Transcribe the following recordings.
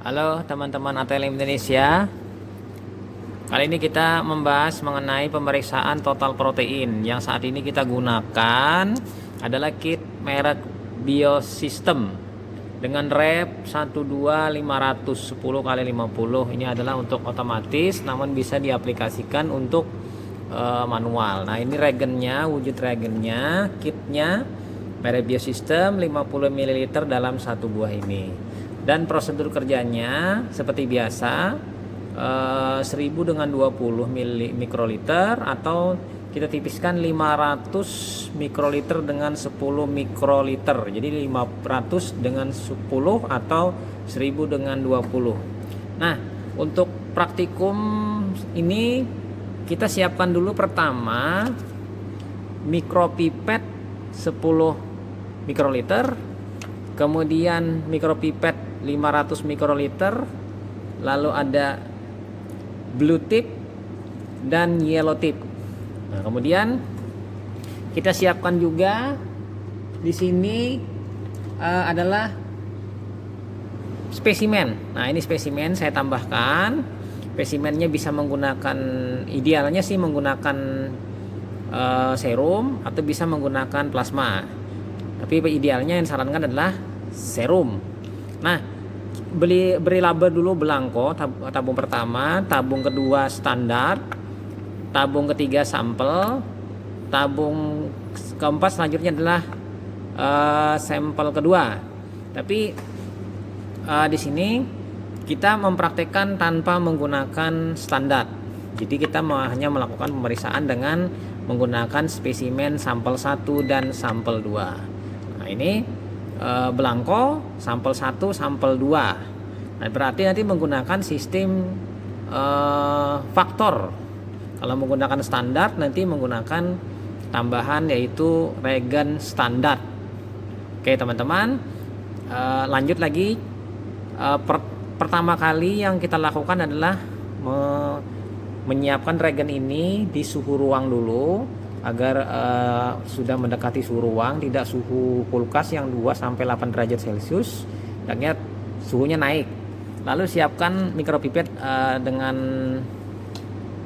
Halo teman-teman ATLM Indonesia. Kali ini kita membahas mengenai pemeriksaan total protein. Yang saat ini kita gunakan adalah kit merek Biosystem dengan rep 12510 kali 50. Ini adalah untuk otomatis, namun bisa diaplikasikan untuk manual. Nah, ini reagennya, wujud reagennya, kitnya merek Biosystem 50 ml dalam satu buah ini. Dan prosedur kerjanya seperti biasa, 1000 dengan 20 mikroliter, atau kita tipiskan 500 mikroliter dengan 10 mikroliter. Jadi 500 dengan 10 atau 1000 dengan 20. Nah, untuk praktikum ini kita siapkan dulu pertama mikropipet 10 mikroliter, kemudian mikropipet 500 mikroliter, lalu ada blue tip dan yellow tip. Nah, kemudian kita siapkan juga di sini adalah spesimen. Nah, ini spesimen saya tambahkan. Spesimennya bisa menggunakan, idealnya sih menggunakan serum atau bisa menggunakan plasma. Tapi idealnya yang disarankan adalah serum. Nah, beri label dulu belangko, tabung pertama, tabung kedua standar, tabung ketiga sampel, tabung keempat selanjutnya adalah sampel kedua. Tapi di sini kita mempraktekkan tanpa menggunakan standar. Jadi kita hanya melakukan pemeriksaan dengan menggunakan spesimen sampel 1 dan sampel 2. Nah, ini belangko sampel 1 sampel 2. Nah, berarti nanti menggunakan sistem faktor. Kalau menggunakan standar nanti menggunakan tambahan yaitu reagen standar. Oke teman-teman, lanjut lagi. Pertama kali yang kita lakukan adalah menyiapkan reagen ini di suhu ruang dulu, agar sudah mendekati suhu ruang, tidak suhu kulkas yang 2-8 derajat Celcius, yakni suhunya naik. Lalu siapkan mikropipet dengan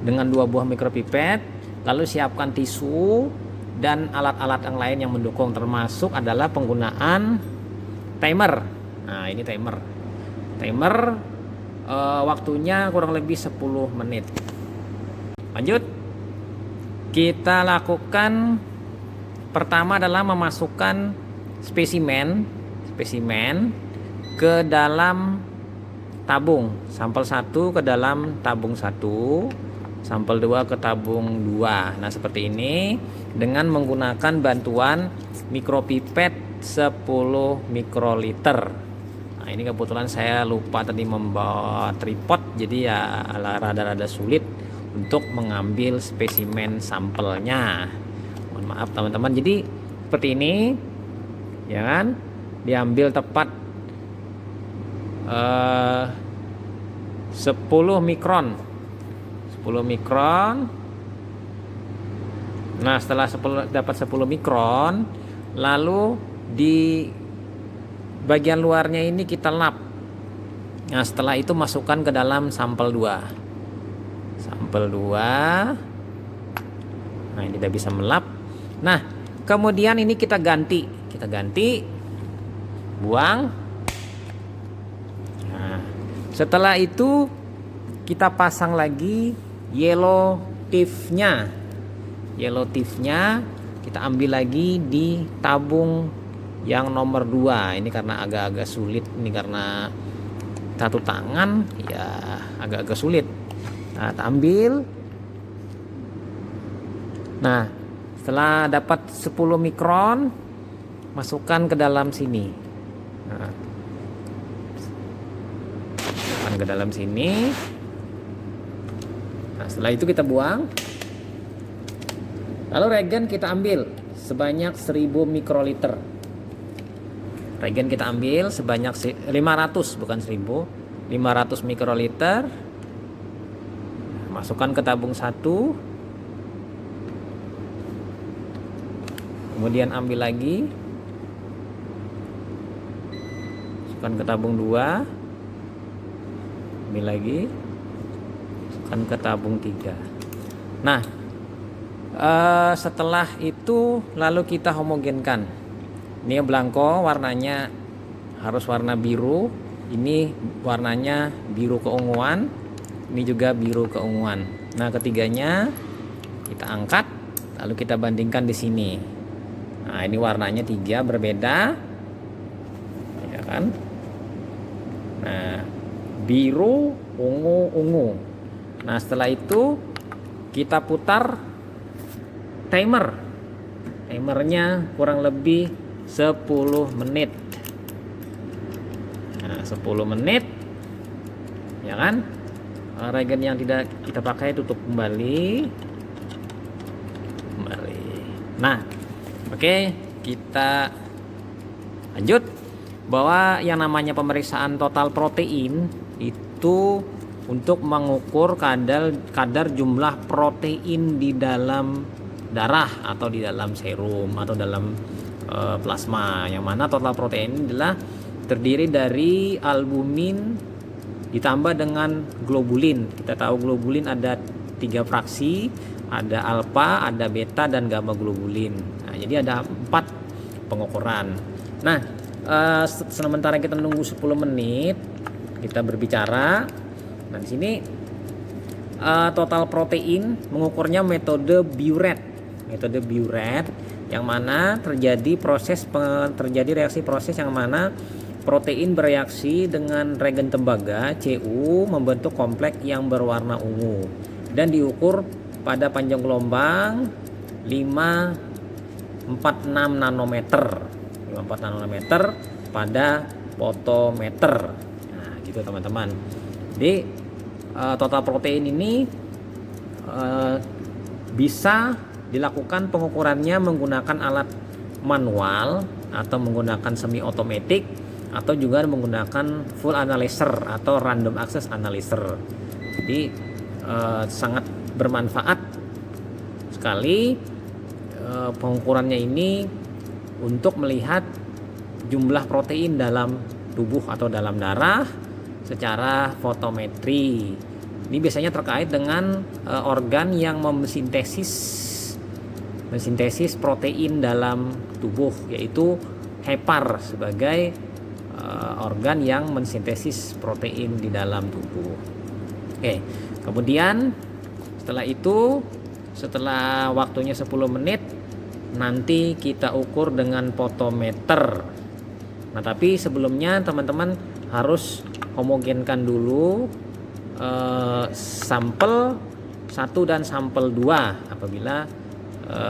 2 buah mikropipet, lalu siapkan tisu dan alat-alat yang lain yang mendukung, termasuk adalah penggunaan timer. Nah, ini timer. Waktunya kurang lebih 10 menit. Lanjut. Kita lakukan pertama adalah memasukkan spesimen ke dalam tabung. Sampel 1 ke dalam tabung 1, sampel 2 ke tabung 2. Nah, seperti ini dengan menggunakan bantuan mikropipet 10 mikroliter. Nah, ini kebetulan saya lupa tadi membawa tripod, jadi ya rada-rada sulit untuk mengambil spesimen sampelnya. Mohon maaf teman-teman. Jadi seperti ini, ya kan? Diambil tepat 10 mikron. 10 mikron. Nah, setelah dapat 10 mikron, lalu di bagian luarnya ini kita lap. Nah, setelah itu masukkan ke dalam sampel 2. Sampel 2. Nah, ini tidak bisa melap. Nah, kemudian ini kita ganti, buang. Nah, setelah itu kita pasang lagi yellow tip-nya. Kita ambil lagi di tabung yang nomor 2. Ini karena agak-agak sulit, ini karena satu tangan ya agak-agak sulit. Nah, ambil. Nah, setelah dapat 10 mikron, masukkan ke dalam sini. Nah, masukkan ke dalam sini. Nah, setelah itu kita buang. Lalu reagen kita ambil sebanyak 1000 mikroliter. Reagen kita ambil sebanyak 500, bukan 1000, 500 mikroliter. Masukkan ke tabung 1, kemudian ambil lagi, masukkan ke tabung 2, ambil lagi, kan ke tabung 3. Nah, setelah itu lalu kita homogenkan. Ini belangko warnanya harus warna biru, ini warnanya biru keunguan, ini juga biru keunguan. Nah, ketiganya kita angkat lalu kita bandingkan di sini. Nah, ini warnanya 3 berbeda, ya kan? Nah, biru, ungu, ungu. Nah, setelah itu kita putar timernya kurang lebih 10 menit. Nah, 10 menit, ya kan? Regen yang tidak kita pakai tutup kembali. Nah, oke, kita lanjut. Bahwa yang namanya pemeriksaan total protein itu untuk mengukur kadar jumlah protein di dalam darah atau di dalam serum atau dalam plasma, yang mana total protein ini adalah terdiri dari albumin ditambah dengan globulin. Kita tahu globulin ada 3 fraksi, ada alfa, ada beta, dan gamma globulin. Nah, jadi ada 4 pengukuran. Nah, sementara kita nunggu 10 menit, kita berbicara. Nah, di sini total protein mengukurnya metode Biuret. Metode Biuret yang mana terjadi reaksi proses yang mana protein bereaksi dengan regen tembaga Cu membentuk kompleks yang berwarna ungu dan diukur pada panjang gelombang 546 nanometer. 54 nanometer pada fotometer. Nah, gitu teman-teman. Jadi total protein ini bisa dilakukan pengukurannya menggunakan alat manual atau menggunakan semi otomatis atau juga menggunakan full analyzer atau random access analyzer. Jadi sangat bermanfaat sekali pengukurannya ini untuk melihat jumlah protein dalam tubuh atau dalam darah secara fotometri. Ini biasanya terkait dengan organ yang mensintesis protein dalam tubuh, yaitu hepar sebagai organ yang mensintesis protein di dalam tubuh. Oke, kemudian setelah waktunya 10 menit nanti kita ukur dengan fotometer. Nah, tapi sebelumnya teman-teman harus homogenkan dulu sampel 1 dan sampel 2 apabila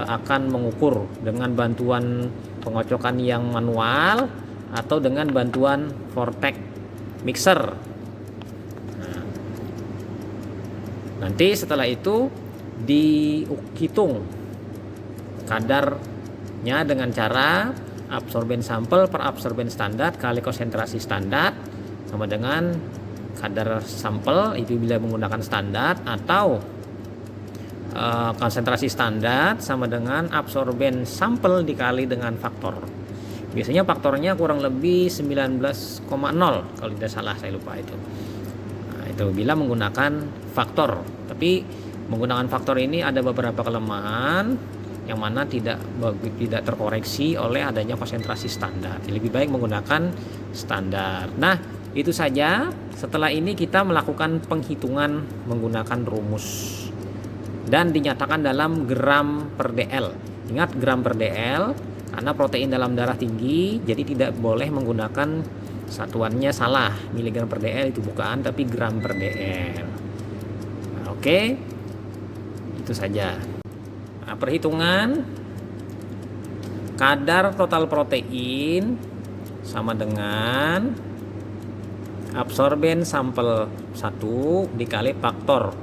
akan mengukur dengan bantuan pengocokan yang manual atau dengan bantuan vortex mixer. Nah, nanti setelah itu dihitung kadarnya dengan cara absorben sampel per absorben standar kali konsentrasi standar sama dengan kadar sampel itu bila menggunakan standar, atau konsentrasi standar sama dengan absorben sampel dikali dengan faktor. Biasanya faktornya kurang lebih 19,0 kalau tidak salah, saya lupa itu. Nah, itu bila menggunakan faktor. Tapi menggunakan faktor ini ada beberapa kelemahan yang mana tidak terkoreksi oleh adanya konsentrasi standar. Jadi lebih baik menggunakan standar. Nah, itu saja. Setelah ini kita melakukan penghitungan menggunakan rumus dan dinyatakan dalam gram per dl. Ingat, gram per dl karena protein dalam darah tinggi, jadi tidak boleh menggunakan satuannya salah, miligram per dl itu bukan, tapi gram per dl. Nah, oke, itu saja. Nah, perhitungan kadar total protein sama dengan absorben sampel 1 dikali faktor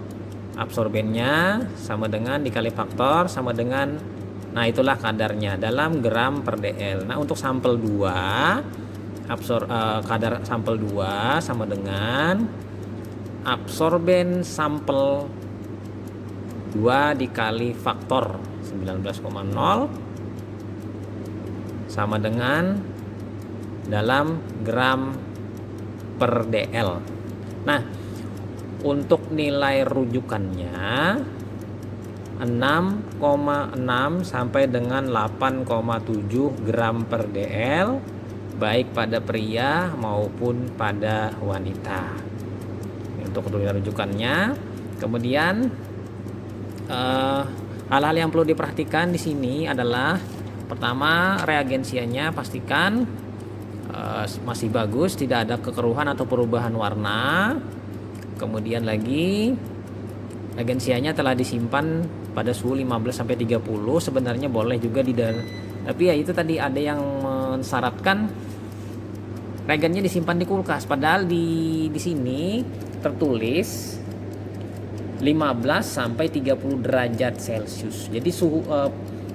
absorbennya sama dengan dikali faktor sama dengan, nah itulah kadarnya dalam gram per dl. Nah, untuk sampel 2 kadar sampel 2 sama dengan absorben sampel 2 dikali faktor 19,0 sama dengan dalam gram per dl. Nah, Untuk nilai rujukannya 6,6 sampai dengan 8,7 gram per dl, baik pada pria maupun pada wanita. Untuk nilai rujukannya. Kemudian hal-hal yang perlu diperhatikan di sini adalah pertama, reagensianya pastikan masih bagus, tidak ada kekeruhan atau perubahan warna. Kemudian lagi reagensianya telah disimpan pada suhu 15 sampai 30. Sebenarnya boleh juga tapi ya itu tadi ada yang mensyaratkan reagennya disimpan di kulkas, padahal di sini tertulis 15 sampai 30 derajat Celcius. Jadi suhu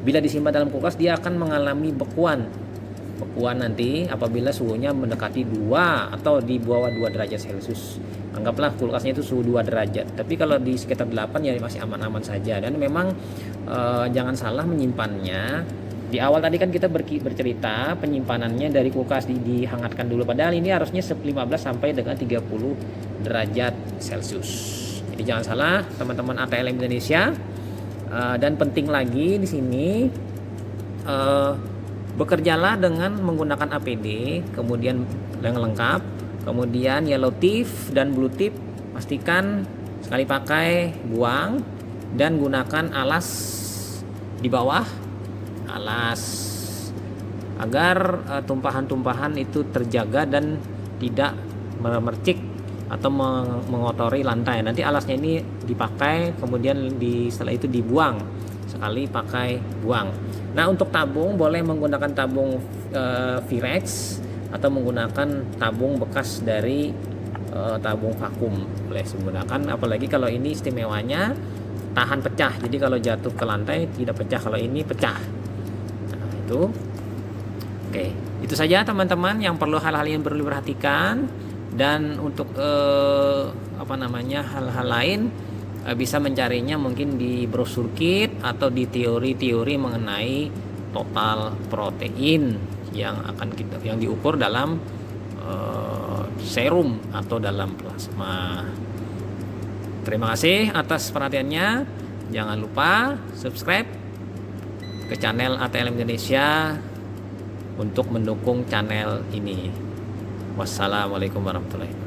bila disimpan dalam kulkas dia akan mengalami bekuan nanti apabila suhunya mendekati 2 atau di bawah 2 derajat Celcius. Anggaplah kulkasnya itu suhu 2 derajat. Tapi kalau di sekitar 8 ya masih aman-aman saja. Dan memang jangan salah menyimpannya. Di awal tadi kan kita bercerita penyimpanannya dari kulkas dihangatkan dulu. Padahal ini harusnya 15 sampai dengan 30 derajat Celcius. Jadi jangan salah teman-teman ATLM Indonesia. Dan penting lagi di sini bekerjalah dengan menggunakan APD, kemudian yang lengkap, kemudian yellow tip dan blue tip pastikan sekali pakai buang, dan gunakan alas di bawah alas agar tumpahan-tumpahan itu terjaga dan tidak memercik atau mengotori lantai. Nanti alasnya ini dipakai, kemudian setelah itu dibuang, sekali pakai buang. Nah, untuk tabung boleh menggunakan tabung Virex atau menggunakan tabung bekas dari tabung vakum, boleh menggunakan. Apalagi kalau ini istimewanya tahan pecah, jadi kalau jatuh ke lantai tidak pecah, kalau ini pecah. Nah, itu oke, itu saja teman-teman yang perlu, hal-hal yang perlu diperhatikan. Dan untuk hal-hal lain bisa mencarinya mungkin di brosur kit atau di teori-teori mengenai total protein yang diukur dalam serum atau dalam plasma. Terima kasih atas perhatiannya. Jangan lupa subscribe ke channel ATLM Indonesia untuk mendukung channel ini. Wassalamualaikum warahmatullahi wabarakatuh.